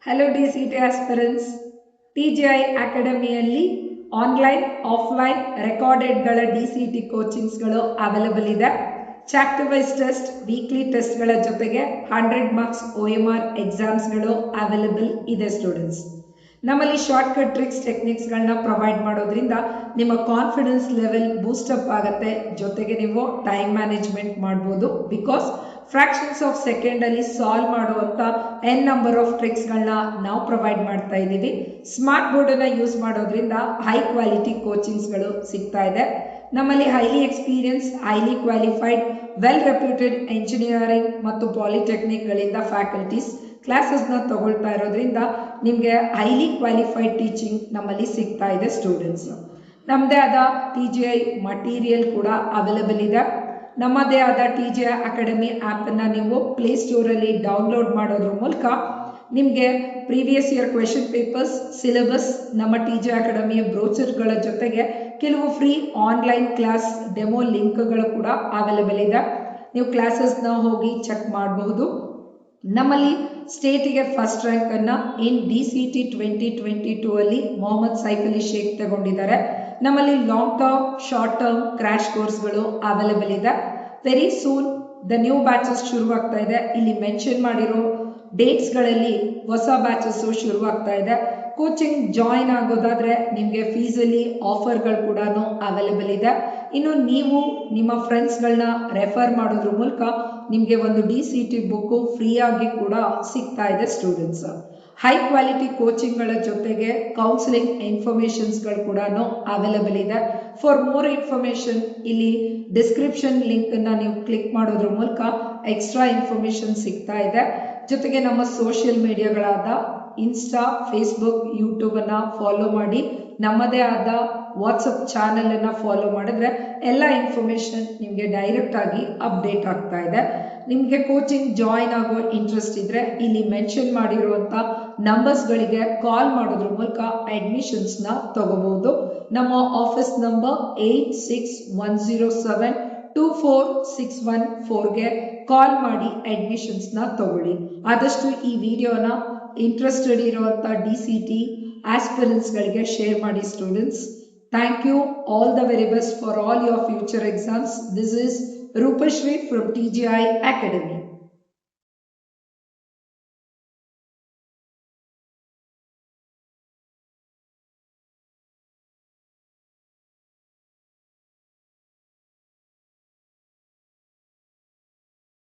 Hello DCT aspirants. TGI ಅಕಾಡೆಮಿಯಲ್ಲಿ online offline ರೆಕಾರ್ಡೆಡ್ಗಳ DCT ಕೋಚಿಂಗ್ಸ್ಗಳು available ಇದೆ. Chapter wise test, weekly ಟೆಸ್ಟ್ಗಳ ಜೊತೆಗೆ 100 marks OMR ಎಕ್ಸಾಮ್ಸ್ಗಳು available ಇದೆ students. ನಮ್ಮಲ್ಲಿ shortcut tricks ಟೆಕ್ನಿಕ್ಸ್ಗಳನ್ನ provide ಮಾಡೋದ್ರಿಂದ ನಿಮ್ಮ ಕಾನ್ಫಿಡೆನ್ಸ್ ಲೆವೆಲ್ ಬೂಸ್ಟಪ್ ಆಗುತ್ತೆ. ಜೊತೆಗೆ ನೀವು ಟೈಮ್ ಮ್ಯಾನೇಜ್ಮೆಂಟ್ ಮಾಡ್ಬೋದು. ಬಿಕಾಸ್ ಫ್ರಾಕ್ಷನ್ಸ್ ಆಫ್ ಸೆಕೆಂಡ್ ಅಲ್ಲಿ ಸಾಲ್ವ್ ಮಾಡುವಂತ n ನಂಬರ್ ಆಫ್ ಟ್ರಿಕ್ಸ್ಗಳನ್ನ ನಾವು ಪ್ರೊವೈಡ್ ಮಾಡ್ತಾ ಇದ್ದೀವಿ. ಸ್ಮಾರ್ಟ್ ಬೋರ್ಡ್ ಅನ್ನ ಯೂಸ್ ಮಾಡೋದ್ರಿಂದ ಹೈ ಕ್ವಾಲಿಟಿ ಕೋಚಿಂಗ್ಸ್ಗಳು ಸಿಗ್ತಾ ಇದೆ. ನಮ್ಮಲ್ಲಿ highly experience, highly qualified, well reputed engineering ಮತ್ತು ಪಾಲಿಟೆಕ್ನಿಕ್ ಗಳಿಂದ ಫ್ಯಾಕಲ್ಟೀಸ್ ಕ್ಲಾಸಸ್ನ ತಗೊಳ್ತಾ ಇರೋದ್ರಿಂದ ನಿಮಗೆ ಹೈಲಿ ಕ್ವಾಲಿಫೈಡ್ ಟೀಚಿಂಗ್ ನಮ್ಮಲ್ಲಿ ಸಿಗ್ತಾ ಇದೆ ಸ್ಟೂಡೆಂಟ್ಸ್. ನಮ್ಮದೇ ಆದ TGI ಮಟೀರಿಯಲ್ ಕೂಡ ಅವೈಲೇಬಲ್ ಇದೆ. ನಮ್ಮದೇ ಆದ TGI ಅಕಾಡೆಮಿ ಆ್ಯಪನ್ನು ನೀವು ಪ್ಲೇಸ್ಟೋರಲ್ಲಿ ಡೌನ್ಲೋಡ್ ಮಾಡೋದ್ರ ಮೂಲಕ ನಿಮಗೆ previous year question papers, syllabus, ನಮ್ಮ TGI ಅಕಾಡೆಮಿಯ ಬ್ರೋಚರ್ಗಳ ಜೊತೆಗೆ ಕೆಲವು ಫ್ರೀ ಆನ್ಲೈನ್ ಕ್ಲಾಸ್ ಡೆಮೋ ಲಿಂಕ್ಗಳು ಕೂಡ ಅವೈಲೇಬಲ್ ಇದೆ. ನೀವು ಕ್ಲಾಸಸ್ನ ಹೋಗಿ ಚೆಕ್ ಮಾಡಬಹುದು. ನಮ್ಮಲ್ಲಿ ಸ್ಟೇಟಿಗೆ ಫಸ್ಟ್ ರ್ಯಾಂಕ್ ಅನ್ನ ಇನ್ DCT 2022 ಅಲ್ಲಿ ಮೊಹಮ್ಮದ್ ಸೈಫ್ ಅಲಿ ಶೇಖ್ ತಗೊಂಡಿದ್ದಾರೆ. ನಮ್ಮಲ್ಲಿ long term, short term crash ಕೋರ್ಸ್ಗಳು ಅವೈಲೇಬಲ್ ಇದೆ. Very soon the new batches ಶುರುವಾಗ್ತಾ ಇದೆ. ಇಲ್ಲಿ ಮೆನ್ಷನ್ ಮಾಡಿರೋ ಡೇಟ್ಸ್ಗಳಲ್ಲಿ ಹೊಸ ಬ್ಯಾಚಸ್ ಶುರುವಾಗ್ತಾ ಇದೆ. ಕೋಚಿಂಗ್ ಜಾಯಿನ್ ಆಗೋದಾದ್ರೆ ನಿಮಗೆ ಫೀಸಲ್ಲಿ ಆಫರ್ಗಳು ಕೂಡ ಅವೈಲೇಬಲ್ ಇದೆ. ಇನ್ನು ನೀವು ನಿಮ್ಮ ಫ್ರೆಂಡ್ಸ್ಗಳನ್ನ ರೆಫರ್ ಮಾಡೋದ್ರ ಮೂಲಕ ನಿಮಗೆ ಒಂದು DCT ಬುಕ್ಕು ಫ್ರೀ ಆಗಿ ಕೂಡ ಸಿಗ್ತಾ ಇದೆ ಸ್ಟೂಡೆಂಟ್ಸ್. ಹೈ ಕ್ವಾಲಿಟಿ ಕೋಚಿಂಗ್ಗಳ ಜೊತೆಗೆ ಕೌನ್ಸಿಲಿಂಗ್ ಇನ್ಫಾರ್ಮೇಶನ್ಸ್ಗಳು ಕೂಡ ಅವೈಲೇಬಲ್ ಇದೆ. ಫಾರ್ ಮೋರ್ ಇನ್ಫಾರ್ಮೇಶನ್ ಇಲ್ಲಿ ಡಿಸ್ಕ್ರಿಪ್ಷನ್ ಲಿಂಕ್ ಅನ್ನ ನೀವು ಕ್ಲಿಕ್ ಮಾಡೋದ್ರ ಮೂಲಕ ಎಕ್ಸ್ಟ್ರಾ ಇನ್ಫಾರ್ಮೇಶನ್ ಸಿಗ್ತಾ ಇದೆ. ಜೊತೆಗೆ ನಮ್ಮ ಸೋಷಿಯಲ್ ಮೀಡಿಯಾಗಳಾದ ಇನ್ಸ್ಟಾ, ಫೇಸ್ಬುಕ್, ಯೂಟ್ಯೂಬ್ ಅನ್ನ ಫಾಲೋ ಮಾಡಿ. ನಮ್ಮದೇ ಆದ ವಾಟ್ಸಪ್ ಚಾನೆಲ್ ಅನ್ನ ಫಾಲೋ ಮಾಡಿದ್ರೆ ಎಲ್ಲ ಇನ್ಫಾರ್ಮೇಶನ್ ನಿಮಗೆ ಡೈರೆಕ್ಟ್ ಆಗಿ ಅಪ್ಡೇಟ್ ಆಗ್ತಾ ಇದೆ. ನಿಮಗೆ ಕೋಚಿಂಗ್ ಜಾಯಿನ್ ಆಗೋ ಇಂಟ್ರೆಸ್ಟ್ ಇದ್ರೆ ಇಲ್ಲಿ ಮೆನ್ಷನ್ ಮಾಡಿರುವಂತ ನಂಬರ್ಸ್ಗಳಿಗೆ ಕಾಲ್ ಮಾಡೋದ್ರ ಮೂಲಕ ಅಡ್ಮಿಷನ್ಸ್ನ ತಗೋಬಹುದು. ನಮ್ಮ ಆಫೀಸ್ ನಂಬರ್ 8107246114ಗೆ ಕಾಲ್ ಮಾಡಿ ಅಡ್ಮಿಷನ್ಸ್ನ ತಗೊಳ್ಳಿ. ಆದಷ್ಟು ಈ ವಿಡಿಯೋನ ಇಂಟ್ರೆಸ್ಟೆಡ್ ಇರುವಂತ DCT ಆಸ್ಪಿರೆಂಟ್ಸ್ಗಳಿಗೆ ಶೇರ್ ಮಾಡಿ students. Thank you. All the very best for all your future exams. This is Rupashri from TGI Academy.